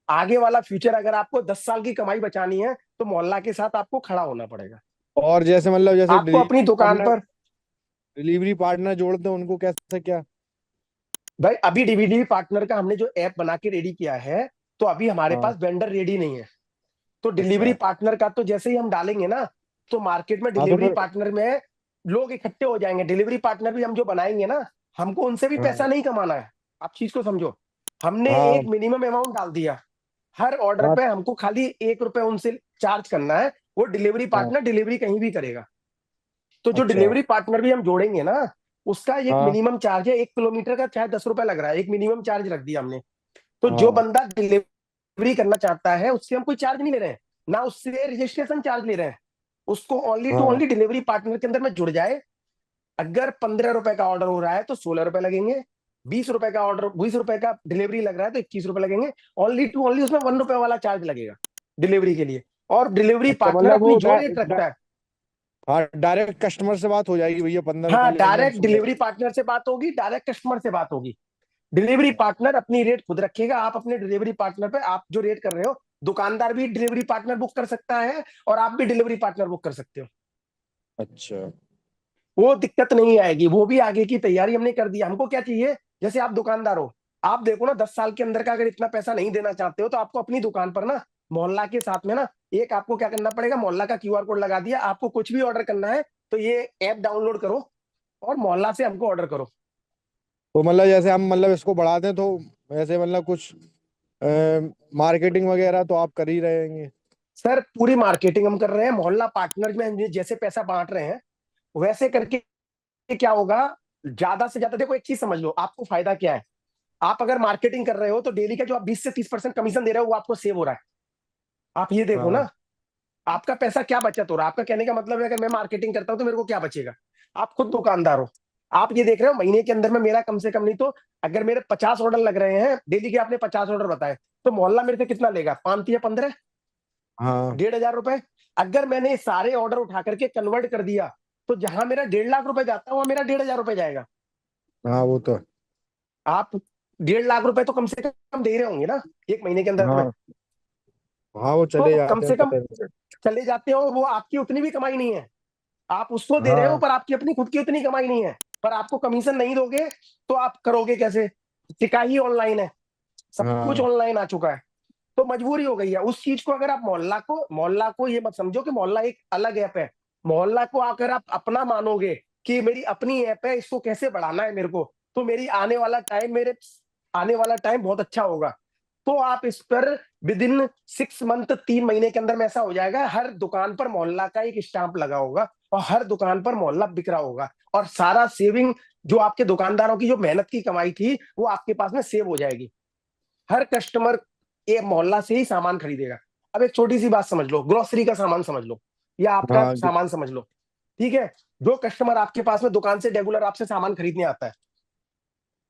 आगे वाला फ्यूचर अगर आपको 10 साल की कमाई बचानी है तो मोहल्ला के साथ आपको खड़ा होना पड़ेगा। और जैसे मतलब जैसे आपको अपनी दुकान पर, डिलीवरी पार्टनर जोड़ते हैं उनको कैसे क्या? भाई अभी डीवीडी पार्टनर का हमने जो ऐप बना के रेडी किया है, तो अभी हमारे हाँ। पास वेंडर रेडी नहीं है। तो डिलीवरी अच्छा। पार्टनर का तो जैसे ही हम डालेंगे ना, तो मार्केट में हाँ तो डिलीवरी फिर। पार्टनर में लोग इकट्ठे हो जाएंगे। डिलीवरी पार्टनर भी हम जो बनाएंगे ना, हमको उनसे भी हाँ। पैसा नहीं कमाना है। आप चीज को समझो, हमने हाँ। एक मिनिमम अमाउंट डाल दिया, हर ऑर्डर हाँ। पे हमको खाली 1 रुपए उनसे चार्ज करना है, वो डिलीवरी हाँ। पार्टनर डिलीवरी कहीं भी करेगा। तो जो अच्छा। डिलीवरी पार्टनर भी हम जोड़ेंगे ना, उसका एक हाँ। मिनिमम चार्ज है, 1 किलोमीटर का चाहे 10 रुपए लग रहा है, एक मिनिमम चार्ज रख दिया हमने। तो जो हाँ। बंदा डिलीवरी करना चाहता है उससे हम कोई चार्ज नहीं ले रहे हैं, ना उससे रजिस्ट्रेशन चार्ज ले रहे हैं, उसको ओनली टू हाँ। ओनली डिलीवरी पार्टनर के अंदर में जुड़ जाए। अगर 15 रुपए का ऑर्डर हो रहा है तो 16 रुपए लगेंगे, 20 रुपए का ऑर्डर, 20 रुपए का डिलीवरी लग रहा है तो 21 रुपए लगेंगे। ओनली टू ओनली उसमें 1 रुपए वाला चार्ज लगेगा डिलीवरी के लिए, और डिलीवरी अच्छा पार्टनर मतलब अपनी वो जो रेट रखता है। हाँ डायरेक्ट कस्टमर से बात हो जाएगी, भैया 15 रुपए हाँ, लेंगे हम डायरेक्ट 16। डिलीवरी पार्टनर से बात होगी, डायरेक्ट कस्टमर से बात होगी। डिलीवरी पार्टनर अपनी रेट खुद रखेगा। आप अपने डिलीवरी पार्टनर पे आप जो रेट कर रहे हो, दुकानदार भी डिलीवरी पार्टनर बुक कर सकता है और आप भी डिलीवरी पार्टनर बुक कर सकते हो। अच्छा। वो दिक्कत नहीं आएगी, वो भी आगे की तैयारी हमने कर दी। हमको क्या चाहिए, जैसे आप दुकानदार हो, आप देखो ना 10 साल के अंदर का अगर इतना पैसा नहीं देना चाहते हो तो आपको अपनी दुकान पर ना मोहल्ला के साथ में ना एक आपको क्या करना पड़ेगा, मोहल्ला का क्यूआर कोड लगा दिया। आपको कुछ भी ऑर्डर करना है तो ये ऐप डाउनलोड करो और मोहल्ला से हमको ऑर्डर करो। तो मतलब जैसे हम मतलब इसको बढ़ाते हैं तो ऐसे मतलब कुछ मार्केटिंग वगैरह तो आप कर ही रहेंगे। सर पूरी मार्केटिंग हम कर रहे हैं, मोहल्ला पार्टनर में हम जैसे पैसा बांट रहे हैं वैसे करके क्या होगा, ज्यादा से ज्यादा देखो एक चीज समझ लो, आपको फायदा क्या है। आप अगर मार्केटिंग कर रहे हो तो डेली का जो आप 20 से 30% कमीशन दे रहे हो वो आपको सेव हो रहा है। आप ये देखो हाँ। ना, आपका पैसा क्या बचत हो रहा है। आपका कहने का मतलब है अगर मैं मार्केटिंग करता हूं तो मेरे को क्या बचेगा। आप खुद दुकानदार हो, आप ये देख रहे हो महीने के अंदर में मेरा कम से कम नहीं तो अगर मेरे 50 ऑर्डर लग रहे हैं डेली के, आपने 50 ऑर्डर बताए, तो मोहल्ला मेरे से कितना लेगा, 5 या 15, हाँ। 1,500 रुपए। अगर मैंने सारे ऑर्डर उठा करके कन्वर्ट कर दिया तो जहां मेरा 1.5 लाख रुपए जाता है वहां मेरा 1,500 रुपए जाएगा। हाँ वो तो है। आप 1.5 लाख रुपए तो कम से कम दे रहे होंगे ना एक महीने के अंदर में। हाँ। हाँ वो चले तो कम जाते हैं से कम पता नहीं। चले जाते हो, वो आपकी उतनी भी कमाई नहीं है। आप उसको दे रहे हो हाँ। पर आपकी अपनी खुद की उतनी कमाई नहीं है। पर आपको कमीशन नहीं दोगे तो आप करोगे कैसे, टिकाई ही ऑनलाइन है, सब कुछ हाँ। ऑनलाइन आ चुका है। तो मजबूरी हो गई है उस चीज को। अगर आप मोहल्ला को ये मत समझो कि मोहल्ला एक अलग ऐप है। मोहल्ला को अगर आप अपना मानोगे कि मेरी अपनी ऐप है, इसको कैसे बढ़ाना है मेरे को, तो मेरे आने वाला टाइम बहुत अच्छा होगा। तो आप इस पर विद इन 6 मंथ, 3 महीने के अंदर में ऐसा हो जाएगा, हर दुकान पर मोहल्ला का एक स्टाम्प लगा होगा और हर दुकान पर मोहल्ला बिक रहा होगा और सारा सेविंग जो आपके दुकानदारों की जो मेहनत की कमाई थी वो आपके पास में सेव हो जाएगी। हर कस्टमर ये मोहल्ला से ही सामान खरीदेगा। अब एक छोटी सी बात समझ लो, ग्रोसरी का सामान समझ लो या आपका हाँ। सामान समझ लो, ठीक है। जो कस्टमर आपके पास में दुकान से रेगुलर आपसे सामान खरीदने आता है,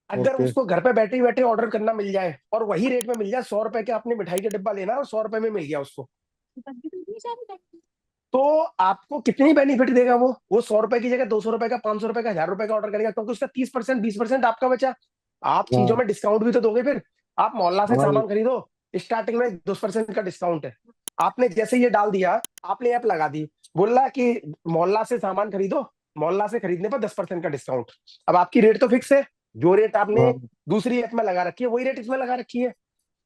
अगर ओके। उसको घर पे बैठे बैठे ऑर्डर करना मिल जाए और वही रेट में मिल जाए, 100 रुपए के आपने मिठाई का डिब्बा लेना और 100 रुपए में मिल गया उसको, तो आपको कितनी बेनिफिट देगा वो 100 रुपए की जगह 200 रुपए का, 500 रुपए का, 1000 रुपए का ऑर्डर करेगा, क्योंकि उसका 30%, 20% आपका बचा। आप चीजों हाँ। में डिस्काउंट भी तो दोगे फिर। आप मोहल्ला से हाँ। सामान खरीदो, स्टार्टिंग में 10% का डिस्काउंट है। आपने जैसे ये डाल दिया, आपने ऐप लगा दी, बोला कि मोहल्ला से सामान खरीदो, मोहल्ला से खरीदने पर 10% का डिस्काउंट। अब आपकी रेट तो फिक्स है, जो रेट आपने हाँ। दूसरी ऐप में लगा रखी है वही रेट इसमें लगा रखी है।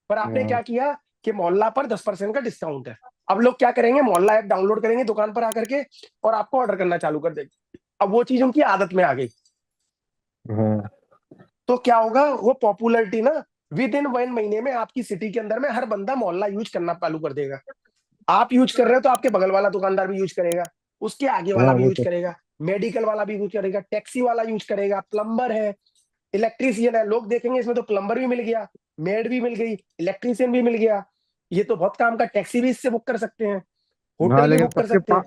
पर आपने हाँ। क्या किया कि मोहल्ला पर 10% का डिस्काउंट है। अब लोग क्या करेंगे, मोहल्ला ऐप डाउनलोड करेंगे दुकान पर आकर के और आपको ऑर्डर करना चालू कर देंगे। अब वो चीज उनकी आदत में आ गई, हाँ। तो क्या होगा, वो पॉपुलैरिटी ना विद इन 1 महीने में आपकी सिटी के अंदर में हर बंदा मोहल्ला यूज करना चालू कर देगा। आप यूज कर रहे हो तो आपके बगल वाला दुकानदार भी यूज करेगा, उसके आगे वाला हाँ भी वो यूज तो। करेगा, मेडिकल वाला भी यूज करेगा, टैक्सी वाला यूज करेगा, प्लम्बर है, इलेक्ट्रीशियन है। लोग देखेंगे इसमें तो प्लम्बर भी मिल गया, मेड भी मिल गई, इलेक्ट्रीशियन भी मिल गया, ये तो बहुत काम का, टैक्सी भी इससे बुक कर सकते हैं, हाँ होटल भी लेकिन बुक कर सबके सकते हैं।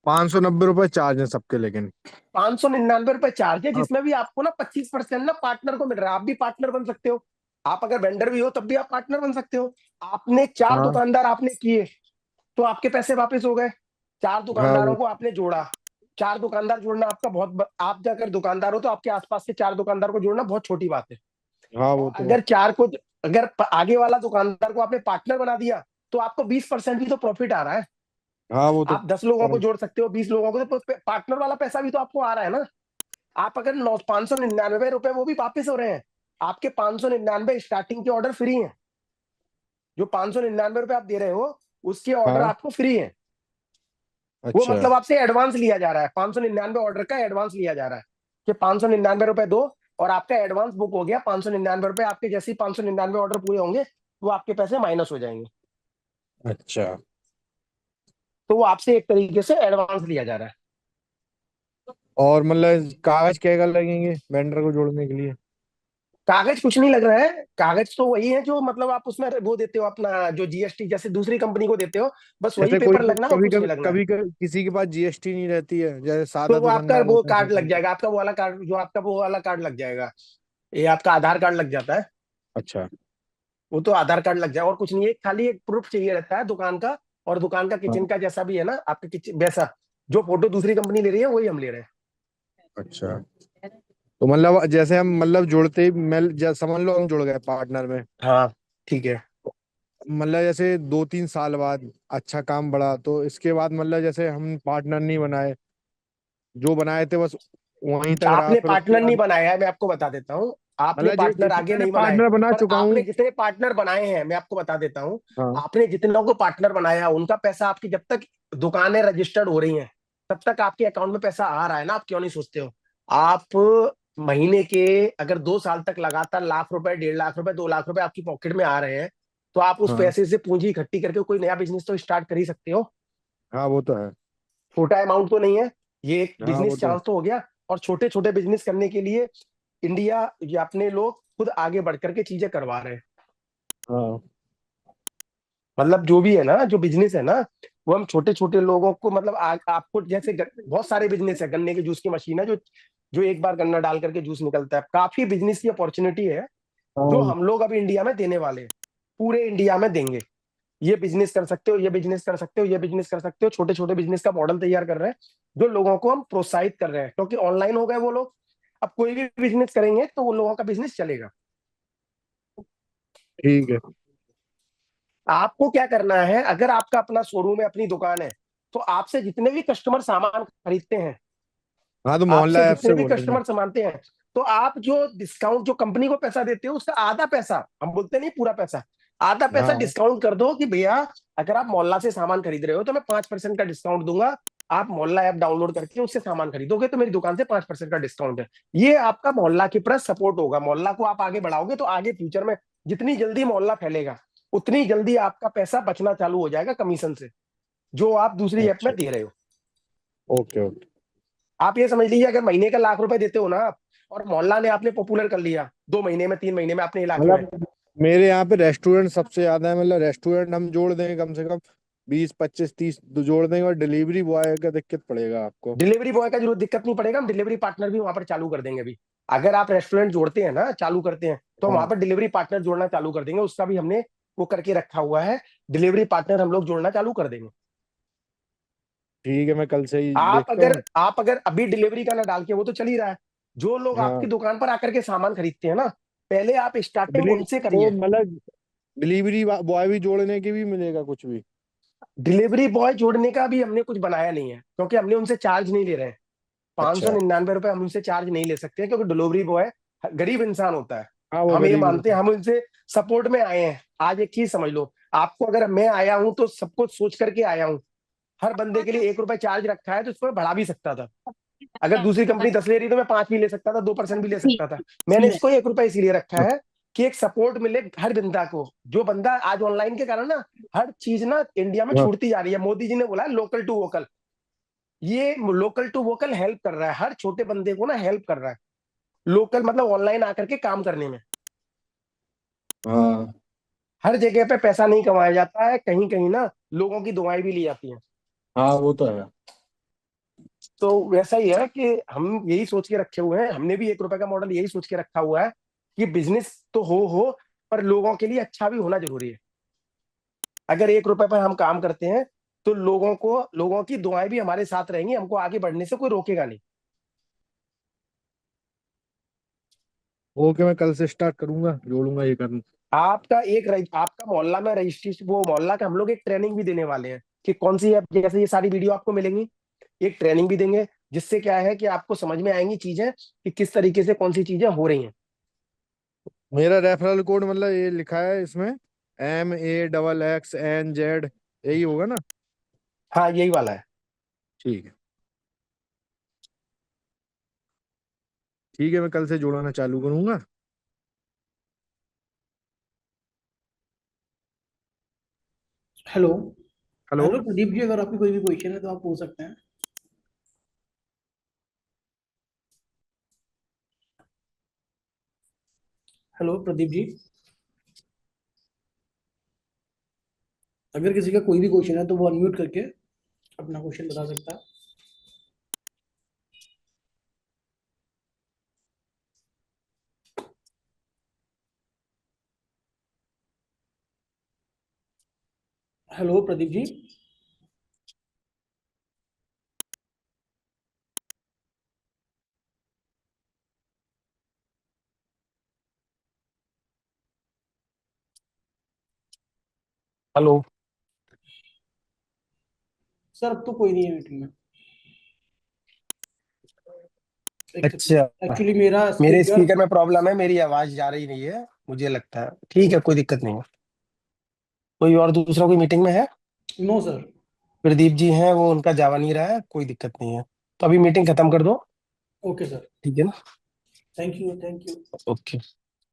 590 रुपए चार्ज है सबके लेकिन। 599 रुपए चार्ज है, हाँ। जिसमें भी आपको ना 25% ना पार्टनर को मिल रहा है। आप भी पार्टनर बन सकते हो, आप अगर वेंडर भी हो तब भी आप पार्टनर बन सकते हो। आपने 4 हाँ। दुकानदार आपने किए तो आपके पैसे वापस हो गए। 4 हाँ दुकानदारों वो। को आपने जोड़ा, 4 दुकानदार जोड़ना आपका आप अगर दुकानदार हो तो आपके आसपास से 4 दुकानदार को जोड़ना बहुत छोटी बात है। हाँ वो और तो है। अगर आगे वाला दुकानदार को आपने पार्टनर बना दिया तो आपको 20% भी तो प्रॉफिट आ रहा है। हाँ वो तो। आप 10 लोगों को जोड़ सकते हो, 20 लोगों को, तो पार्टनर वाला पैसा भी तो आपको आ रहा है ना। आप अगर 599 रुपए वो भी वापिस हो रहे हैं, आपके 599 स्टार्टिंग के ऑर्डर फ्री हैं। जो 599 रुपए आप दे रहे हो उसके ऑर्डर हाँ। आपको फ्री है। वो अच्छा। मतलब आपसे एडवांस लिया जा रहा है, 599 ऑर्डर का एडवांस लिया जा रहा है कि 599 रुपए दो और आपका एडवांस बुक हो गया 599 रुपए। आपके जैसे ही 599 ऑर्डर पूरे होंगे वो आपके पैसे माइनस हो जाएंगे। अच्छा। तो वो आपसे एक तरीके से एडवांस लिया जा रहा है। और मतलब कागज क्या लगेंगे वेंडर को जोड़ने के लिए? कागज कुछ नहीं लग रहा है, कागज तो वही है जो मतलब आप उसमें वो देते हो अपना जो जीएसटी जैसे दूसरी कंपनी को देते हो, बस वही जैसे कोई पेपर लगना है और कभी कुछ कभी नहीं लगना है। कभी किसी के पास जीएसटी नहीं रहती है, जैसे तो सादा वो आपका दुकानदार वो होता कार्ड लग है। जाएगा, आपका वो वाला कार्ड जो आपका वो वाला कार्ड लग जाएगा, ये आपका आधार कार्ड लग जाता है। अच्छा। वो तो आधार कार्ड लग जाए और कुछ नहीं है, खाली एक प्रूफ चाहिए रहता है दुकान का। और दुकान का हाँ। किचन का जैसा भी है ना आपके किचन वैसा, जो फोटो दूसरी कंपनी ले रही है वही हम ले रहे हैं। अच्छा। तो मतलब जैसे हम मतलब जुड़ते ही समझ लो हम जुड़ गए पार्टनर में, हाँ ठीक है। मतलब जैसे 2-3 साल बाद अच्छा काम बढ़ा, तो इसके बाद मतलब जैसे हम पार्टनर नहीं बनाए, जो बनाए थे बस वहीं तक रहा, आपने फिर उसके पार्टनर नहीं बाद बनाया है, मैं आपको बता देता हूँ। आपने मतलब पार्टनर जितने आगे मैंने नहीं बनाए, पार्टनर बना पर चुका आपने हूँ। जितने पार्टनर बनाए हैं मैं आपको बता देता हूँ। हाँ आपने जितनों को पार्टनर बनाया उनका पैसा आपकी जब तक दुकानें रजिस्टर्ड हो रही हैं तब तक आपके अकाउंट में पैसा आ रहा है ना। आप क्यों नहीं सोचते हो? आप महीने के अगर 2 साल तक लगातार लाख रुपए, 1.5 लाख रुपए, 2 लाख रुपए आपकी पॉकेट में आ रहे हैं, तो आप उस हाँ पैसे से पूंजी इकट्ठी करके कोई नया बिजनेस तो स्टार्ट कर ही सकते हो। हाँ वो तो है। छोटा अमाउंट तो नहीं है, ये एक हाँ वो बिजनेस तो है। चांस तो हो गया। और छोटे छोटे बिजनेस करने के लिए इंडिया या अपने लोग खुद आगे बढ़ करके चीजें करवा रहे हैं। हाँ मतलब जो भी है ना, जो बिजनेस है ना, वो हम छोटे छोटे लोगों को मतलब आपको जैसे बहुत सारे बिजनेस है। गन्ने के जूस की मशीन है जो जो एक बार गन्ना डाल करके जूस निकलता है। काफी बिजनेस की अपॉर्चुनिटी है जो हाँ हम लोग अभी इंडिया में देने वाले हैं, पूरे इंडिया में देंगे। ये बिजनेस कर सकते हो, ये बिजनेस कर सकते हो, ये बिजनेस कर सकते हो। छोटे छोटे बिजनेस का मॉडल तैयार कर रहे हैं जो लोगों को हम प्रोत्साहित कर रहे हैं, क्योंकि ऑनलाइन हो गए वो लोग। अब कोई भी बिजनेस करेंगे तो वो लोगों का बिजनेस चलेगा। ठीक है। आपको क्या करना है, अगर आपका अपना शोरूम है, अपनी दुकान है, तो आपसे जितने भी कस्टमर सामान खरीदते हैं, हाँ तो आपसे मोहल्ला ऐप जितने से भी बोलेंगे। कस्टमर सामानते हैं, तो आप जो डिस्काउंट जो कंपनी को पैसा देते हो उसका आधा पैसा, हम बोलते नहीं पूरा पैसा, आधा पैसा हाँ डिस्काउंट कर दो कि भैया अगर आप मोहल्ला से सामान खरीद रहे हो तो मैं 5% का डिस्काउंट दूंगा। आप मोहल्ला ऐप डाउनलोड करके उससे सामान खरीदोगे तो मेरी दुकान से 5% का डिस्काउंट है। ये आपका मोहल्ला की प्रति सपोर्ट होगा। मोहल्ला को आप आगे बढ़ाओगे तो आगे फ्यूचर में जितनी जल्दी मोहल्ला फैलेगा उतनी जल्दी आपका पैसा बचना चालू हो जाएगा कमीशन से, जो आप दूसरी ऐप अच्छा। में दे रहे हो। Okay okay. आप ये समझ लीजिए, अगर महीने का लाख रुपए देते हो ना आप, और मोहल्ला ने आपने पॉपुलर कर लिया 2 महीने में, 3 महीने में अपने इलाके में। मतलब मेरे यहाँ पे रेस्टोरेंट सबसे ज्यादा है, मतलब रेस्टोरेंट हम जोड़ देंगे कम से कम 20-25-30 जोड़ देंगे, और डिलीवरी बॉय का दिक्कत पड़ेगा आपको। डिलीवरी बॉय का जरूरत दिक्कत नहीं पड़ेगा, हम डिलीवरी पार्टनर भी वहां पर चालू कर देंगे अभी। अगर आप रेस्टोरेंट जोड़ते हैं ना, चालू करते हैं, तो हम वहां हाँ पर डिलीवरी पार्टनर जोड़ना चालू कर देंगे। उसका भी हमने वो करके रखा हुआ है, डिलीवरी पार्टनर हम लोग जोड़ना चालू कर देंगे। ठीक है, मैं कल से ही देखता हूँ। आप अगर अभी डिलीवरी का ना डाल के, वो तो चल ही रहा है, जो लोग आपकी हाँ दुकान पर आकर के सामान खरीदते हैं ना, पहले आप स्टार्टिंग डिली उनसे तो करिए। मतलब डिलीवरी बॉय भी जोड़ने की भी मिलेगा कुछ भी? डिलीवरी बॉय जोड़ने का भी हमने कुछ बनाया नहीं है, क्योंकि हमने उनसे चार्ज नहीं ले रहे हैं। पाँच सौ अच्छा। निन्यानवे रुपए हम उनसे चार्ज नहीं ले सकते हैं, क्योंकि डिलीवरी बॉय गरीब इंसान होता है। हाँ वो हम ये गरीब मानते हैं, इंसान। हम उनसे सपोर्ट में आए हैं। आज एक चीज समझ लो, आपको अगर मैं आया हूं तो सब कुछ सोच करके आया हूं। हर बंदे के लिए 1 रुपए चार्ज रखा है, तो इसको मैं बढ़ा भी सकता था। अगर दूसरी कंपनी 10 ले रही तो मैं 5 भी ले सकता था, 2% भी ले सकता था। मैंने इसको 1 रुपए इसीलिए रखा है कि एक सपोर्ट मिले हर बंदा को। जो बंदा आज ऑनलाइन के कारण ना हर चीज ना इंडिया में हाँ छूटती जा रही है। मोदी जी ने बोला है लोकल टू वोकल, ये लोकल टू वोकल हेल्प कर रहा है, हर छोटे बंदे को ना हेल्प कर रहा है। लोकल मतलब ऑनलाइन आकर के काम करने में। हाँ हर जगह पे पैसा नहीं कमाया जाता है, कहीं कहीं ना लोगों की दुआएं भी ली जाती हैं। हाँ वो तो है। तो वैसा ही है कि हम यही सोच के रखे हुए हैं, हमने भी 1 रुपए का मॉडल यही सोच के रखा हुआ है कि बिजनेस तो हो, पर लोगों के लिए अच्छा भी होना जरूरी है। अगर 1 रुपए पर हम काम करते हैं तो लोगों की दुआएं भी हमारे साथ रहेंगी, हमको आगे बढ़ने से कोई रोकेगा नहीं। ओके, मैं कल से स्टार्ट करूंगा, जोड़ूंगा ये करना। आपका मोहल्ला में रजिस्ट्रेशन, वो मोहल्ला का हम लोग एक ट्रेनिंग भी देने वाले हैं कि कौन सी ऐप, जैसे ये सारी वीडियो आपको मिलेंगी, एक ट्रेनिंग भी देंगे, जिससे क्या है कि आपको समझ में आएंगी चीजें कि किस तरीके से कौन सी चीजें हो रही हैं। मेरा रेफरल कोड मतलब ये लिखा है इसमें, MAXXNZ, यही होगा ना? हाँ यही वाला है। ठीक है। ठीक है, मैं कल से जोड़ना चालू करूंगा। Hello. Hello. Hello Pradeep ji, अगर आपकी कोई भी क्वेश्चन है तो आप पूछ सकते हैं। हेलो प्रदीप जी, अगर किसी का कोई भी क्वेश्चन है तो वो अनम्यूट करके अपना क्वेश्चन बता सकता है। Hello Pradeep ji. Hello. Sir अब तो कोई नहीं है मीटिंग में। अच्छा, एक्चुअली मेरा मेरे स्पीकर। स्पीकर में प्रॉब्लम है, मेरी आवाज जा रही नहीं है मुझे लगता है। ठीक है, कोई दिक्कत नहीं है। कोई और दूसरा कोई मीटिंग में है? No sir. प्रदीप जी हैं, वो उनका जावा नहीं रहा है, कोई दिक्कत नहीं है। तो अभी मीटिंग खत्म कर दो। Okay sir. ठीक है ना? Thank you, thank you. Okay.